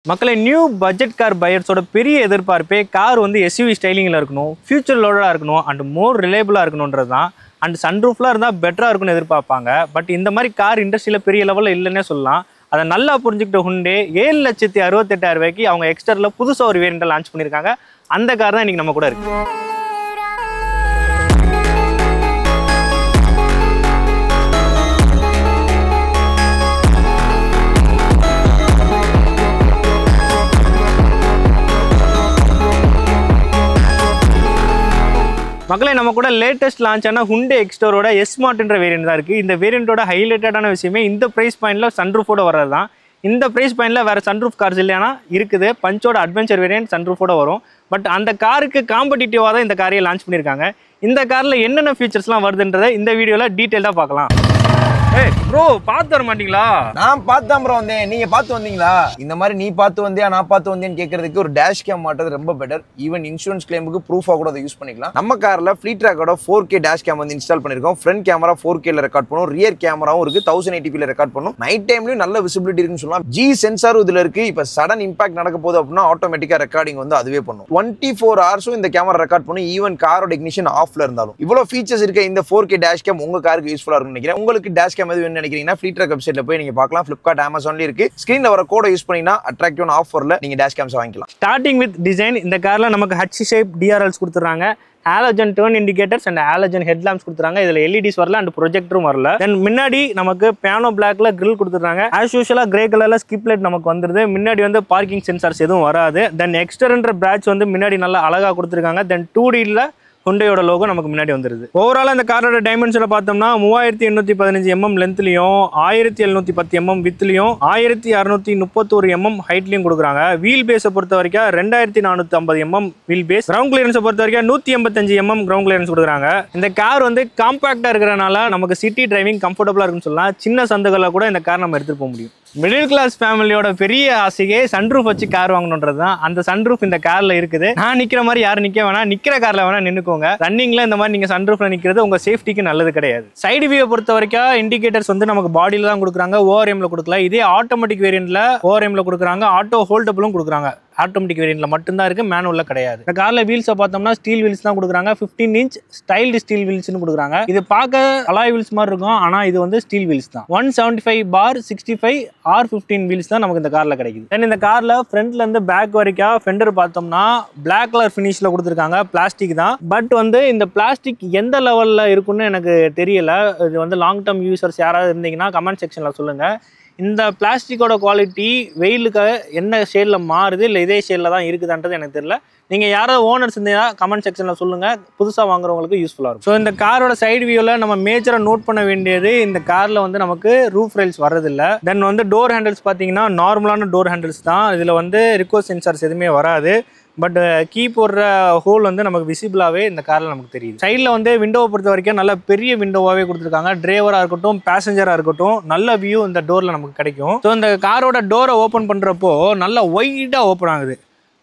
மக்களே new budget car பையர்ஸோட பெரிய எதிர்பார்ப்பே car வந்து எஸ்யூவி ஸ்டைலிங்கில் இருக்கணும், ஃபியூச்சர் லோடாக இருக்கணும் அண்ட் மோர் ரிலேபிளாக இருக்கணுன்றது தான். அண்ட் சன்ரூஃப்லாம் இருந்தால் பெட்டராக இருக்கும்னு எதிர்பார்ப்பாங்க. பட் இந்த மாதிரி கார் இண்டஸ்ட்ரியில் பெரிய லெவலில் இல்லைன்னே சொல்லலாம். அதை நல்லா புரிஞ்சுக்கிட்ட ஹுண்டே 7,68,000 ரூபாய்க்கு அவங்க எக்ஸ்டரில் புதுசாக ஒரு வேரியண்ட்டை லான்ச் பண்ணியிருக்காங்க. அந்த கார் தான் இன்றைக்கி நம்ம கூட இருக்குது. மக்களே நம்ம கூட லேட்டஸ்ட் லான்ச் ஆன ஹுண்டே எக்ஸ்டோரோட S-Martன்ற வேரியன்ட் தான் இருக்குது. இந்த வேரியண்ட்டோட ஹைலைட்டடான விஷயமே இந்த ப்ரைஸ் பாயிண்டில் சன்ரூஃபோட வர்றது தான். இந்த ப்ரைஸ் பாயிண்டில் வேறு சன்ரூஃப் கார்ஸ் இல்லைனா இருக்குது. பஞ்சோட அட்வென்ச்சர் வேரியன்ட் சன்ரூஃபோட வரும். பட் அந்த காருக்கு காம்படிட்டிவாக தான் இந்த காரையை லான்ச் பண்ணியிருக்காங்க. இந்த காரில் என்னென்ன ஃபீச்சர்ஸ்லாம் வருதுன்றதை இந்த வீடியோவில் டீட்டெயிலாக பார்க்கலாம். ஏய் ப்ரோ, பார்த்து வர மாட்டீங்களா? நான் பார்த்து தான் ப்ரோ வந்தேன். நீங்க பார்த்து வந்தீங்களா? இந்த மாதிரி நீ பார்த்து வந்தியா நான் பார்த்து வந்தேன்னு கேட்கறதுக்கு ஒரு டேஷ் கேம் மாட்டுறது ரொம்ப பெட்டர். ஈவன் இன்சூரன்ஸ் கிளைமுக்கு ப்ரூஃபாக கூட அதை யூஸ் பண்ணிக்கலாம். நம்ம காரில் ஃப்ளீட்ராக்கோட 4K டேஷ் கேம் வந்து இன்ஸ்டால் பண்ணியிருக்கோம். ஃப்ரண்ட் கேமரா 4Kல ரெக்கார்ட் பண்ணும், ரியர் கேமராவும் இருக்கு 1080p ரெக்கார்ட் பண்ணும். நைட் டைம்லயும் நல்ல விசிபிலிட்டி இருக்குன்னு சொல்லலாம். G சென்சாரும் இதுல இருக்கு. இப்போ சடன் இம்பாக்ட் நடக்க போகுது அப்படின்னா ஆட்டோமேட்டிக்கா ரெக்கார்டிங் வந்து அதுவே பண்ணும். 24 ஹவர்ஸும் இந்த கேமரா ரெக்கார்ட் பண்ணும், ஈவன் காரோட இக்னிஷன் ஆஃப்ல இருந்தாலும். இவ்வளவு ஃபீச்சர்ஸ் இருக்க இந்த 4K டேஷ் கேம் உங்க காருக்கு யூஸ்ஃபுல்லா இருக்கும்னு நினைக்கிறேன். உங்களுக்கு டேஷ் கேம் எது வேணும்னு நினைக்கிறீங்கன்னா ஃப்ளீட்ராக் வெப்சைட்ல போய் நீங்க பார்க்கலாம். Flipkart, Amazonல இருக்கு. ஸ்கிரீன்ல வர கோட யூஸ் பண்ணீங்கன்னா அட்ராக்டிவான ஆஃபர்ல நீங்க டேஷ் கேம்ஸ் வாங்கிக்கலாம். ஸ்டார்டிங் வித் டிசைன், இந்த கார்ல நமக்கு H ஷேப் DRLs கொடுத்துறாங்க. Halogen turn indicators and halogen headlamps கொடுத்துறாங்க. இதுல LEDs வரல அண்ட் ப்ரொஜெக்டரும் வரல. தென் முன்னாடி நமக்கு பியானோ பிளாக்ல கிரில் கொடுத்துறாங்க. ஆஸ் யூஷுவலா கிரே கலர்ல ஸ்கிப் லைட் நமக்கு வந்துருது. முன்னாடி வந்து பார்க்கிங் சென்சார்ஸ் எதுவும் வராது. தென் எக்ஸ்டர்ன்ற பேட்ச் வந்து முன்னாடி நல்லா அழகா கொடுத்துருக்காங்க. தென் 2Dல ஹுண்டையோட லோகோ நமக்கு முன்னாடி வந்துருது. ஓவரால் இந்த காரோட டைமென்ஷனை பார்த்தோம்னா 3815 mm லென்த்லையும் 1710 mm வித்லையும் 1631 mm ஹைட்லையும் கொடுக்குறாங்க. வீல் பேஸை பொறுத்த வரைக்கும் 2450 mm வீல் பேஸ். கிரவுண்ட் கிளியரன்ஸை பொறுத்த வரைக்கும் 185 mm கிரவுண்ட் கிளியரன்ஸ் கொடுக்குறாங்க. இந்த கார் வந்து காம்பாக்டா இருக்கிறனால நமக்கு சிட்டி டிரைவிங் கம்ஃபர்டபுளா இருக்குன்னு சொல்லலாம். சின்ன சந்துகளில் கூட இந்த கார் நம்ம எடுத்துட்டு போக முடியும். மிடில் கிளாஸ் ஃபேமிலியோட பெரிய ஆசையே சன்ரூஃப் வச்சு கார் வாங்கணுன்றது தான். அந்த சன்ரூஃப் இந்த கார்ல இருக்குது. நான் நிக்கிற மாதிரி யாரும் நிக்க வேணா, நிக்கிற கார்ல வேணா நின்னுக்கோங்க. ரன்னிங்ல இந்த மாதிரி நீங்க சன்ரூஃப்ல நிக்கிறது உங்க சேஃப்டிக்கு நல்லது கிடையாது. சைடு வியூவை பொறுத்த வரைக்கும் இண்டிகேட்டர்ஸ் வந்து நமக்கு பாடியில தான் கொடுக்குறாங்க, ORMல கொடுக்கல. இதே ஆட்டோமேட்டிக் வேரியன்ட்ல ORMல கொடுக்குறாங்க, ஆட்டோ ஹோல்டபிளும் கொடுக்குறாங்க. ஆட்டோமேட்டிக் வேரியன்ட்ல மட்டும்தான் இருக்கு, மேனுவல்ல கிடையாது. இந்த கார்ல வீல்ஸை பார்த்தோம்னா ஸ்டீல் வீல்ஸ் தான் கொடுக்குறாங்க. 15 inch ஸ்டைல்டு ஸ்டீல் வீல்ஸ்னு கொடுக்குறாங்க. இது பார்க்க அலாய் வீல்ஸ் மாதிரி இருக்கும், ஆனா இது வந்து ஸ்டீல் வீல்ஸ் தான். 175/65 R15 வீல்ஸ் தான் நமக்கு இந்த கார்ல கிடைக்குது. தென் இந்த கார்ல ஃப்ரண்ட்ல இருந்து பேக் வரைக்கும் ஃபெண்டர் பார்த்தோம்னா பிளாக் கலர் ஃபினிஷ்ல கொடுத்துருக்காங்க. பிளாஸ்டிக் தான். பட் வந்து இந்த பிளாஸ்டிக் எந்த லெவல்ல இருக்குன்னு எனக்கு தெரியல. இது வந்து லாங் டேர்ம் யூசர்ஸ் யாராவது இருந்தீங்கன்னா கமெண்ட் செக்ஷன்ல சொல்லுங்க. இந்த பிளாஸ்டிக்கோட குவாலிட்டி வெயிலுக்கு என்ன ஷேடில் மாறுது, இல்லை இதே ஷேடில் தான் இருக்குதுன்றது எனக்கு தெரியல. நீங்கள் யாராவது ஓனர்ஸ் இருந்தீங்கன்னா கமெண்ட் செக்ஷனில் சொல்லுங்கள். புதுசாக வாங்குறவங்களுக்கு யூஸ்ஃபுல்லாக இருக்கும். ஸோ இந்த காரோட சைடு வியூவில் நம்ம மேஜராக நோட் பண்ண வேண்டியது, இந்த காரில் வந்து நமக்கு ரூஃப் ரைல்ஸ் வர்றதில்ல. தென் வந்து டோர் ஹேண்டில்ஸ் பார்த்தீங்கன்னா நார்மலான டோர் ஹேண்டில்ஸ் தான். இதில் வந்து ரிக்வஸ்ட் சென்சார்ஸ் எதுவுமே வராது. பட் கீ போடுற ஹோல் வந்து நமக்கு விசிபிளாகவே இந்த காரில் நமக்கு தெரியுது. சைடில் வந்து விண்டோவை பொறுத்த வரைக்கும் நல்ல பெரிய விண்டோவாகவே கொடுத்துருக்காங்க. டிரைவராக இருக்கட்டும், பேசஞ்சராக இருக்கட்டும், நல்ல வியூ இந்த டோரில் நமக்கு கிடைக்கும். ஸோ இந்த காரோட டோரை ஓப்பன் பண்ணுறப்போ நல்லா ஒய்டாக ஓப்பன் ஆகுது.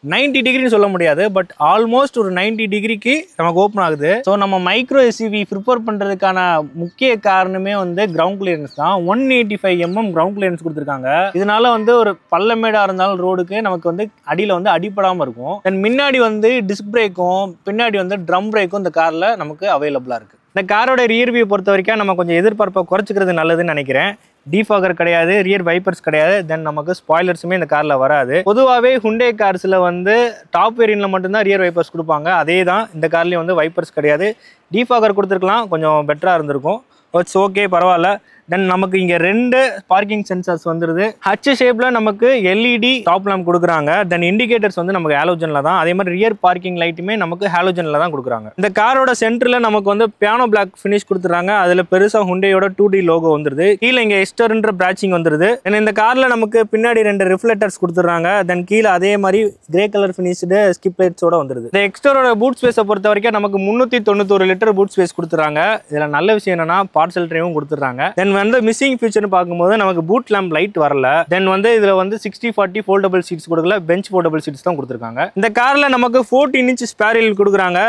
90 டிகிரின்னு சொல்ல முடியாது, பட் ஆல்மோஸ்ட் ஒரு 90 டிகிரிக்கு நமக்கு ஓப்பன் ஆகுது. ஸோ நம்ம மைக்ரோ SUV ப்ரிஃபர் பண்ணுறதுக்கான முக்கிய காரணமே வந்து கிரவுண்ட் கிளியரன்ஸ் தான். 185 mm கிரவுண்ட் கிளியரன்ஸ் கொடுத்துருக்காங்க. இதனால வந்து ஒரு பள்ளமேடாக இருந்தாலும் ரோடுக்கு நமக்கு வந்து அடியில் வந்து அடிப்படாமல் இருக்கும். தென் முன்னாடி வந்து டிஸ்க் பிரேக்கும் பின்னாடி வந்து ட்ரம் பிரேக்கும் இந்த காரில் நமக்கு அவைலபிளாக இருக்குது. இந்த காரோட ரியர் வியூ பொறுத்த வரைக்கும் நம்ம கொஞ்சம் எதிர்பார்ப்பை குறைச்சிக்கிறது நல்லதுன்னு நினைக்கிறேன். டீஃபாகர் கிடையாது, ரியர் வைப்பர்ஸ் கிடையாது, தென் நமக்கு ஸ்பாய்லர்ஸுமே இந்த காரில் வராது. பொதுவாகவே ஹுண்டே கார்ஸில் வந்து டாப் வேரியன்ட்ல மட்டும்தான் ரியர் வைப்பர்ஸ் கொடுப்பாங்க. அதே தான் இந்த கார்லேயும் வந்து வைப்பர்ஸ் கிடையாது. டீஃபாகர் கொடுத்துருக்கலாம், கொஞ்சம் பெட்டராக இருந்திருக்கும். இட்ஸ் ஓகே, பரவாயில்ல. தென் நமக்கு இங்கே 2 பார்க்கிங் சென்சார்ஸ் வந்துருது. H ஷேப்பில் நமக்கு LED டாப் லேம்ப் கொடுக்குறாங்க. தென் இண்டிகேட்டர்ஸ் வந்து நமக்கு ஹாலோஜனில் தான். அதே மாதிரி ரியர் பார்க்கிங் லைட்டுமே நமக்கு ஹாலோஜனில் தான் கொடுக்குறாங்க. இந்த காரோட சென்டரில் நமக்கு வந்து பியானோ பிளாக் ஃபினிஷ் கொடுத்துறாங்க. அதில் பெருசாக ஹுண்டையோட 2D லோகோ வந்துருது. கீழே இங்கே எஸ்டர்ன்ற பிராச்சிங் வந்துருது. தென் இந்த காரில் நமக்கு பின்னாடி 2 ரிஃப்ளெக்டர்ஸ் கொடுத்துறாங்க. தென் கீழே அதே மாதிரி கிரே கலர் ஃபினிஷ்டு ஸ்கிப் லைட்ஸோட வந்துருது. இந்த எக்ஸ்டரோட பூட் ஸ்பேஸை பொறுத்த வரைக்கும் நமக்கு 391 லிட்டர் பூட் ஸ்பேஸ் கொடுத்துறாங்க. இதில் நல்ல விஷயம் என்னன்னா பார்சல் ட்ரைவும் கொடுத்துறாங்க. தென் வந்து மிஸ்ஸிங் ஃபீச்சர்னு பார்க்கும்போது நமக்கு பூட் லேம்ப் லைட் வரல. தென் வந்து இதுல வந்து 60/40 ஃபோல்டபிள் சீட்ஸ் கொடுக்கல, பெஞ்ச் ஃபோல்டபிள் சீட்ஸ் தான் கொடுத்துருக்காங்க. இந்த கார்ல நமக்கு 14 inch ஸ்பேர் வீல் கொடுக்குறாங்க.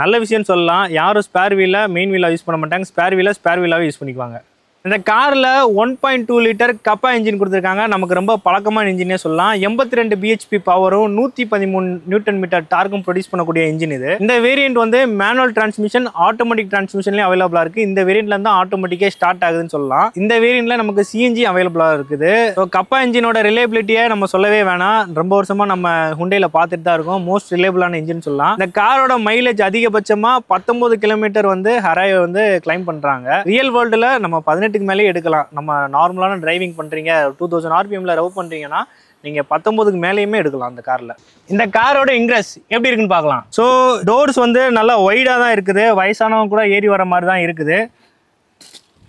நல்ல விஷயம் சொல்லலாம். யாரும் ஸ்பேர் வீல மெயின் வீலா யூஸ் பண்ண மாட்டாங்க, ஸ்பேர் வீலாவே யூஸ் பண்ணிக்குவாங்க. இந்த காரில் 1.2 லிட்டர் கப்பா இன்ஜின் கொடுத்துருக்காங்க. நமக்கு ரொம்ப பழக்கமான இன்ஜினே சொல்லலாம். 82 பிஹெச்பி பவரும் 113 நியூட்டன் மீட்டர் டார்க்கும் ப்ரொடியூஸ் பண்ணக்கூடிய இன்ஜின் இது. இந்த வேரியன்ட் வந்து மேனுவல் டிரான்ஸ்மிஷன், ஆட்டோமேட்டிக் டிரான்ஸ்மிஷன்லேயும் அவைலபிளாக இருக்குது. இந்த வேரியண்ட்ல தான் ஆட்டோமேட்டிக்கே ஸ்டார்ட் ஆகுதுன்னு சொல்லலாம். இந்த வேரியண்ட்ல நமக்கு சிஎன்ஜி அவைலபிளாக இருக்குது. ஸோ கப்பா இன்ஜினோட ரிலேபிலிட்டியை நம்ம சொல்லவே வேணாம். ரொம்ப வருஷமாக நம்ம ஹுண்டையில் பார்த்துட்டு தான் இருக்கோம். மோஸ்ட் ரிலேபிளான இன்ஜின் சொல்லலாம். இந்த காரோட மைலேஜ் அதிகபட்சமாக 19 கிலோமீட்டர் வந்து ஹராய் வந்து கிளைம் பண்ணுறாங்க. ரியல் வேர்ல்டில் நம்ம 18க்கு மேலே எடுக்கலாம். நம்ம நார்மலான டிரைவிங் பண்ணுறீங்க, 2000 RPMல ரவ் பண்ணுறீங்கன்னா நீங்கள் 19க்கு மேலேயுமே எடுக்கலாம் அந்த காரில். இந்த காரோட இன்க்ரெஸ் எப்படி இருக்குன்னு பார்க்கலாம். ஸோ டோர்ஸ் வந்து நல்லா ஒய்டாக தான் இருக்குது. வயசானவங்க கூட ஏறி வர மாதிரி தான் இருக்குது.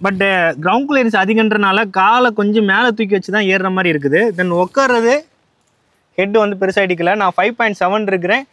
பட் கிரவுண்ட் கிளியரன்ஸ் அதிகன்றனால காலை கொஞ்சம் மேலே தூக்கி வச்சு தான் ஏறுற மாதிரி இருக்குது. தென் உட்கார்றது ஹெட் வந்து பெருசாக இடிக்கல. நான் 5.7 இருக்கிறேன்.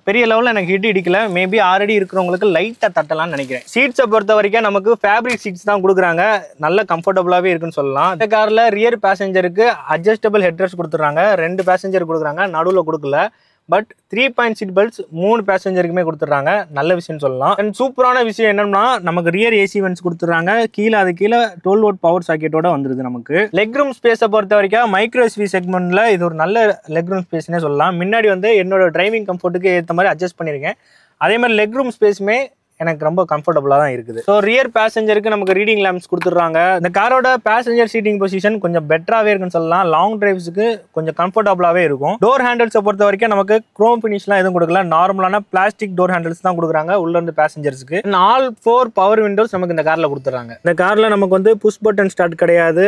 பெரிய லெவலில் எனக்கு ஹிட் இடிக்கல. மேபி ஆல்ரெடி இருக்கிறவங்களுக்கு லைட்டாக தட்டலாம்னு நினைக்கிறேன். சீட்ஸை பொறுத்த வரைக்கும் நமக்கு ஃபேப்ரிக் சீட்ஸ் தான் கொடுக்குறாங்க. நல்ல கம்ஃபர்டபுளாகவே இருக்குன்னு சொல்லலாம். இந்த காரில் ரியர் பேசஞ்சருக்கு அட்ஜஸ்டபிள் ஹெட்ரெஸ்ட் கொடுத்துட்றாங்க. 2 பேசஞ்சர் கொடுக்குறாங்க, நடுவில் கொடுக்கல. பட் 3 பாயிண்ட் சீட் பெல்ட்ஸ் 3 பேசஞ்சருக்குமே கொடுத்துட்றாங்க. நல்ல விஷயம்னு சொல்லலாம். அண்ட் சூப்பரான விஷயம் என்னன்னா நமக்கு ரியர் ஏசி வென்ட்ஸ் கொடுத்துட்றாங்க. அது கீழே 12 வோல்ட் பவர் சாக்கெட்டோட வந்துருது. நமக்கு லெக் ரூம் ஸ்பேஸை பொறுத்த வரைக்கும் மைக்ரோ எஸ்வி செக்மெண்ட்ல இது ஒரு நல்ல லெக் ரூம் ஸ்பேஸ்னே சொல்லலாம். முன்னாடி வந்து என்னோட டிரைவிங் கம்ஃபர்ட்டுக்கு ஏற்ற மாதிரி அட்ஜஸ்ட் பண்ணியிருக்கேன். அதே மாதிரி லெக் ரூம் ஸ்பேஸுமே எனக்கு ரொம்ப கம்ஃபர்டபுளாக தான் இருக்குது. ஸோ ரியர் பேசஞ்சருக்கு நமக்கு ரீடிங் லேம்ப்ஸ் கொடுத்துட்றாங்க. இந்த காரோட பேசஞ்சர் சீட்டிங் பொசிஷன் கொஞ்சம் பெட்டராகவே இருக்குன்னு சொல்லலாம். லாங் டிரைவ்ஸுக்கு கொஞ்சம் கம்ஃபர்டபுளாகவே இருக்கும். டோர் ஹேண்டில்ஸை பொறுத்த வரைக்கும் நமக்கு குரோம் ஃபினிஷ்லாம் எதுவும் கொடுக்கல. நார்மலான பிளாஸ்டிக் டோர் ஹேண்டில்ஸ் தான் கொடுக்குறாங்க உள்ளேருந்து பேசஞ்சர்ஸுக்கு. ஆல் 4 பவர் விண்டோஸ் நமக்கு இந்த காரில் கொடுத்துட்றாங்க. இந்த காரில் நமக்கு வந்து புஷ் பட்டன் ஸ்டார்ட் கிடையாது,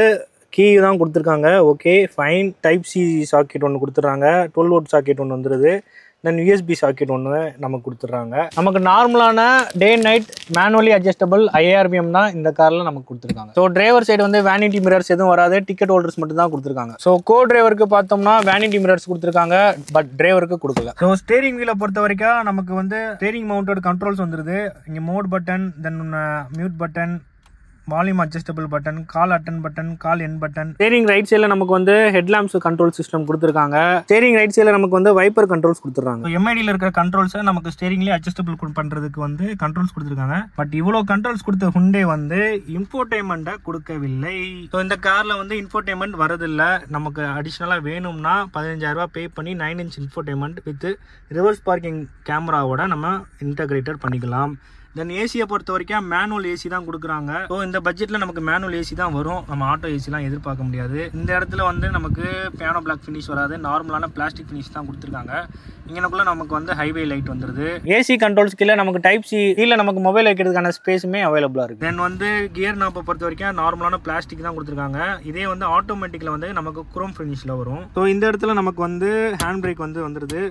கீ தான் கொடுத்துருக்காங்க. Okay fine. Type C socket ஒன்று கொடுத்துட்றாங்க. 12 வோல்ட் சாக்கெட் ஒன்று வந்துடுது. தென் யூஎஸ்பி சாக்கெட் ஒன்று நமக்கு கொடுத்துட்றாங்க. நமக்கு நார்மலான day night manually adjustable IRBM தான் இந்த காரில் நமக்கு கொடுத்துருக்காங்க. ஸோ டிரைவர் சைடு வந்து வேனிட்டி மிரர்ஸ் எதுவும் வராது. டிக்கெட் ஹோல்டர்ஸ் மட்டும் தான் கொடுத்துருக்காங்க. ஸோ கோ டிரைவருக்கு பார்த்தோம்னா வேனிட்டி மிரர்ஸ் கொடுத்துருக்காங்க, பட் டிரைவருக்கு கொடுக்கல. ஸோ ஸ்டேரிங் வீலை பொறுத்த வரைக்கும் நமக்கு வந்து ஸ்டேரிங் மவுண்டட் கண்ட்ரோல்ஸ் வந்துருது. இங்கே mode button, then mute button, volume adjustable button, call attend button, call end button. Steering right சைடில் நமக்கு வந்து ஹெட்லாம்ப்ஸ் கண்ட்ரோல் சிஸ்டம் கொடுத்துருக்காங்க. ஸ்டேரிங் ரைட் சைடில் நமக்கு வந்து வைப்பர் கண்ட்ரோல்ஸ் கொடுத்துருக்காங்க. எம்ஐடியில் இருக்கிற கண்ட்ரோல்ஸை நமக்கு ஸ்டேரிங்லேயே அட்ஜஸ்டபிள் பண்ணுறதுக்கு வந்து கண்ட்ரோல்ஸ் கொடுத்துருக்காங்க. பட் இவ்வளோ கண்ட்ரோல்ஸ் கொடுத்த ஹுண்டே வந்து இன்ஃபோடெயின்மெண்ட்டை கொடுக்கவில்லை. ஸோ இந்த காரில் வந்து இன்ஃபோடெயின்மெண்ட் வரதில்லை. நமக்கு அடிஷ்னலாக வேணும்னா 15,000 ரூபா பே பண்ணி 9 inch infotainment with reverse parking கேமராவோட நம்ம இன்டகிரேட்டட் பண்ணிக்கலாம். தென் ஏசியை பொறுத்த வரைக்கும் மேனுவல் ஏசி தான் கொடுக்குறாங்க. ஸோ இந்த பட்ஜெட்டில் நமக்கு மேனுவல் ஏசி தான் வரும். நம்ம ஆட்டோ ஏசிலாம் எதிர்பார்க்க முடியாது. இந்த இடத்துல வந்து நமக்கு பியானோ பிளாக் ஃபினிஷ் வராது. நார்மலான பிளாஸ்டிக் ஃபினிஷ் தான் கொடுத்துருக்காங்க. இங்கனக்குள்ள நமக்கு வந்து ஹைவே லைட் வந்துருது. ஏசி கண்ட்ரோல்ஸ் கீழே நமக்கு டைப் சி கீழே நமக்கு மொபைல் வைக்கிறதுக்கான ஸ்பேஸுமே அவைலபிளாக இருக்குது. தென் வந்து கியர் நாப்பை பொறுத்த வரைக்கும் நார்மலான பிளாஸ்டிக் தான் கொடுத்துருக்காங்க. இதே வந்து ஆட்டோமேட்டிக்கில் வந்து நமக்கு குரோம் ஃபினிஷில் வரும். ஸோ இந்த இடத்துல நமக்கு வந்து ஹேண்ட் பிரேக் வந்து வந்துடுது.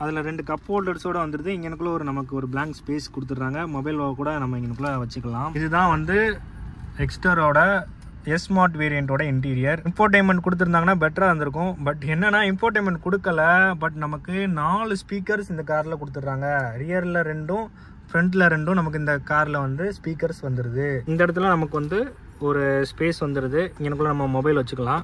அதில் 2 கப் ஹோல்டர்ஸோடு வந்துடுது. இங்கனுக்குள்ளே நமக்கு ஒரு பிளாங்க் ஸ்பேஸ் கொடுத்துட்றாங்க. மொபைல் கூட நம்ம இங்கனுக்குள்ளே வச்சுக்கலாம். இதுதான் வந்து எக்ஸ்டரோட ஸ்மார்ட் வேரியண்ட்டோட இன்டீரியர். இன்ஃபோடெயின்மெண்ட் கொடுத்துருந்தாங்கன்னா பெட்டராக இருந்திருக்கும். பட் என்னன்னா இன்ஃபோடெயின்மெண்ட் கொடுக்கல. பட் நமக்கு 4 ஸ்பீக்கர்ஸ் இந்த காரில் கொடுத்துட்றாங்க. ரியரில் 2ம் ஃப்ரண்ட்டில் 2ம் நமக்கு இந்த காரில் வந்து ஸ்பீக்கர்ஸ் வந்துடுது. இந்த இடத்துல நமக்கு வந்து ஒரு ஸ்பேஸ் வந்துடுது. இங்கனுக்குள்ளே நம்ம மொபைல் வச்சுக்கலாம்.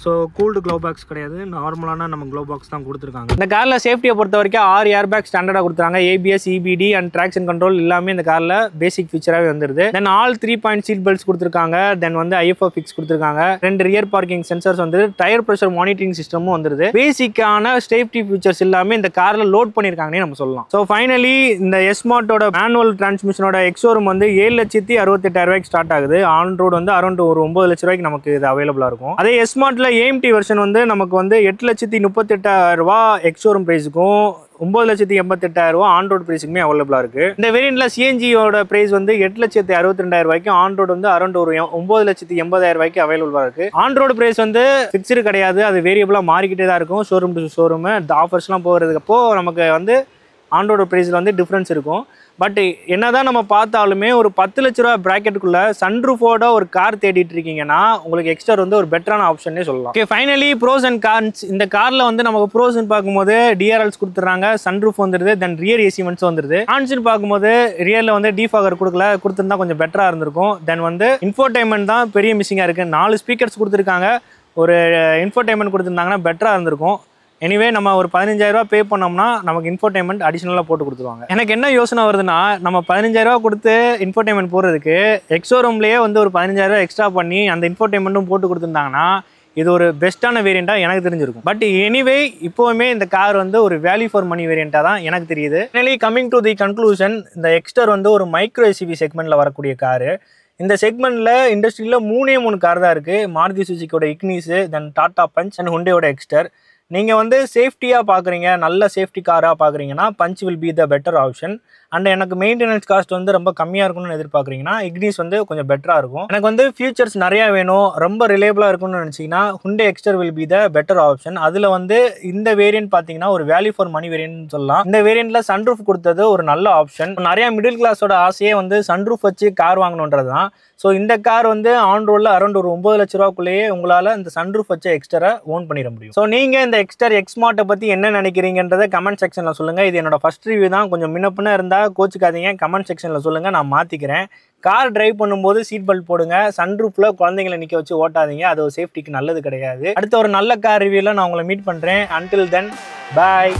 ஸோ கூல்டு க்ளோ பாக்ஸ் கிடையாது, நார்மலான நம்ம க்ளோ பாக்ஸ் தான் கொடுத்துருக்காங்க. இந்த காரில் சேஃப்டியை பொறுத்த வரைக்கும் 6 ஏர் பேக் ஸ்டாண்டர்டாக கொடுத்துருக்காங்க. ABS, EBD and traction control எல்லாமே இந்த காரில் பேசிக் ஃபீச்சராகவே வந்துருது. Then all 3 point seat belts கொடுத்துருக்காங்க. தென் வந்து IFO ஃபிக்ஸ் கொடுத்துருக்காங்க. 2 ரியர் பார்க்கிங் சென்சர்ஸ் வந்து டயர் ப்ரெஷர் மானிட்டரிங் சிஸ்டமும் வந்துருது. பேசிக்கான சேஃப்டி ஃபீச்சர்ஸ் எல்லாமே இந்த காரில் லோட் பண்ணியிருக்காங்கன்னு நம்ம சொல்லலாம். ஸோ ஃபைனலி இந்த ஸ்மார்ட்டோட மேனுவல் டிரான்ஸ்மிஷனோட எக்ஸோரூம் வந்து 7,68,000 ரூபாய்க்கு ஸ்டார்ட் ஆகுது. ஆன் ரோடு வந்து அரௌண்ட் ஒரு 9 லட்ச ரூபாய்க்கு நமக்கு இது அவைலபிளாக இருக்கும். அதே ஸ்மார்ட்ல AMT வெர்ஷன் வந்து நமக்கு வந்து 8,38,000 ரூபா எக்ஸோரூம் பிரைஸுக்கும் 9,88,000 ரூபா ஆன் ரோட் பிரைஸுக்குமே அவைலபிளாக இருக்கு. இந்த வேரியண்ட்ல CNGயோட பிரைஸ் வந்து 8,62,200 ரூபாய்க்கும், ஆன் ரோடு வந்து அரௌண்ட் ஒரு 9,80,000 ரூபாய்க்கு அவைலபிளாக இருக்கு. ஆன் ரோடு பிரைஸ் வந்து ஃபிக்ஸ்டு கிடையாது, அது வேரியபிளாக மாறிக்கிட்டே தான் இருக்கும். ஷோரூம் டு ஷோரூம் இந்த ஆஃபர்ஸ்லாம் போகிறதுக்கப்போ நமக்கு வந்து ஆன் ரோடு பிரைஸில் வந்து டிஃப்ரென்ஸ் இருக்கும். பட் என்னதான் நம்ம பார்த்தாலுமே ஒரு 10 லட்ச ரூபா பிராக்கெட்டுக்குள்ள சன்ரூஃபோட ஒரு கார் தேடிட்டு இருக்கீங்கன்னா உங்களுக்கு எக்ஸ்ட்ரா வந்து ஒரு பெட்டரான ஆப்ஷனே சொல்லலாம். Okay finally pros and cons. இந்த காரில் வந்து நமக்கு ப்ரோஸ்ன்னு பார்க்கும்போது DRLs கொடுத்துட்றாங்க, சன்ரூஃப் வந்துடுது, தென் ரியர் ஏசி வென்ட்ஸ் வந்துடுது. கான்ஸ்ன்னு பார்க்கும்போது ரியரில் வந்து டிஃபாகர் கொடுத்துருந்தா கொஞ்சம் பெட்டராக இருந்திருக்கும். தென் வந்து இன்ஃபோடெயின்மெண்ட் தான் பெரிய மிஸ்ஸிங்காக இருக்குது. 4 ஸ்பீக்கர்ஸ் கொடுத்துருக்காங்க, ஒரு இன்ஃபோடெயின்மெண்ட் கொடுத்துருந்தாங்கன்னா பெட்டராக இருந்திருக்கும். எனிவே நம்ம ஒரு 15,000 ரூபா பே பண்ணோம்னா நமக்கு இன்ஃபோடைன்மெண்ட் அடிஷனலாக போட்டு கொடுத்துருவாங்க. எனக்கு என்ன யோசனை வருதுன்னா, நம்ம 15,000 ரூபா கொடுத்து இன்ஃபோடைன்மெண்ட் போடுறதுக்கு எக்ஸோரூம்லேயே வந்து ஒரு 15,000 ரூபா எக்ஸ்ட்ரா பண்ணி அந்த இன்ஃபோடைன்மெண்ட்டும் போட்டு கொடுத்துருந்தாங்கன்னா இது ஒரு பெஸ்ட்டான வேரியண்ட்டாக எனக்கு தெரிஞ்சிருக்கும். பட் எனிவே இப்போவுமே இந்த கார் வந்து ஒரு வேல்யூ ஃபார் மணி வேரியண்ட்டாக தான் எனக்கு தெரியுது. Finally coming to the conclusion, இந்த எக்ஸ்டர் வந்து ஒரு மைக்ரோ எஸ்யூவி செக்மெண்ட்டில் வரக்கூடிய காரு. இந்த செக்மெண்ட்டில் இண்டஸ்ட்ரியில் 3 கார் தான் இருக்குது. மாருதி சுசுக்கியோட Ignis, then Tata Punch and ஹுண்டாயோட எக்ஸ்டர். நீங்கள் வந்து சேஃப்டியாக பார்க்குறீங்க, நல்ல சேஃப்டி காராக பார்க்குறீங்கன்னா Punch will be the better option. And எனக்கு மெயின்டெனன்ஸ் காஸ்ட் வந்து ரொம்ப கம்மியாக இருக்கணும்னு எதிர்பார்க்குறீங்கன்னா இக்னிஸ் வந்து கொஞ்சம் பெட்டராக இருக்கும். எனக்கு வந்து ஃபியூச்சர்ஸ் நிறையா வேணும், ரொம்ப ரிலேபிளாக இருக்கணும்னு நினச்சிங்கன்னா Hyundai Exter will be the better option. அதில் வந்து இந்த வேரியன்ட் பார்த்தீங்கன்னா ஒரு வேல்யூ ஃபார் மணி வேரியன்ட்னு சொல்லலாம். இந்த வேரியண்ட்டில் சன்ரூஃப் கொடுத்தது ஒரு நல்ல ஆப்ஷன். நிறையா மிடில் கிளாஸோட ஆசையே வந்து சன்ரூஃப் வச்சு கார் வாங்கணுன்றது தான். ஸோ இந்த கார் வந்து ஆன் ரோடில் அரௌண்ட் ஒரு 9 லட்ச ரூபாக்குள்ளேயே உங்களால் இந்த சன்ரூஃப் வச்ச எக்ஸ்டரை ஓன் பண்ணிட முடியும். ஸோ நீங்கள் இந்த எக்ஸ்டர் எக்ஸ்மார்ட்டை பற்றி என்ன நினைக்கிறீங்கன்றதை கமெண்ட் செக்ஷனில் சொல்லுங்கள். இது என்னோட ஃபர்ஸ்ட் ரிவ்யூ தான், கொஞ்சம் முன்ன இருந்தால் கோச்சுக்காதீங்க, கமெண்ட் செக்ஷனில் சொல்லுங்கள், நான் மாற்றிக்கிறேன். கார் டிரைவ் பண்ணும்போது சீட் பெல்ட் போடுங்க, சன்ரூஃபில் குழந்தைங்களை நிற்க வச்சு ஓட்டாதீங்க, அது ஒரு சேஃப்டிக்கு நல்லது கிடையாது. அடுத்த ஒரு நல்ல கார் ரிவ்யூவில் நான் உங்களை மீட் பண்ணுறேன். அன்டில் தென் பாய்.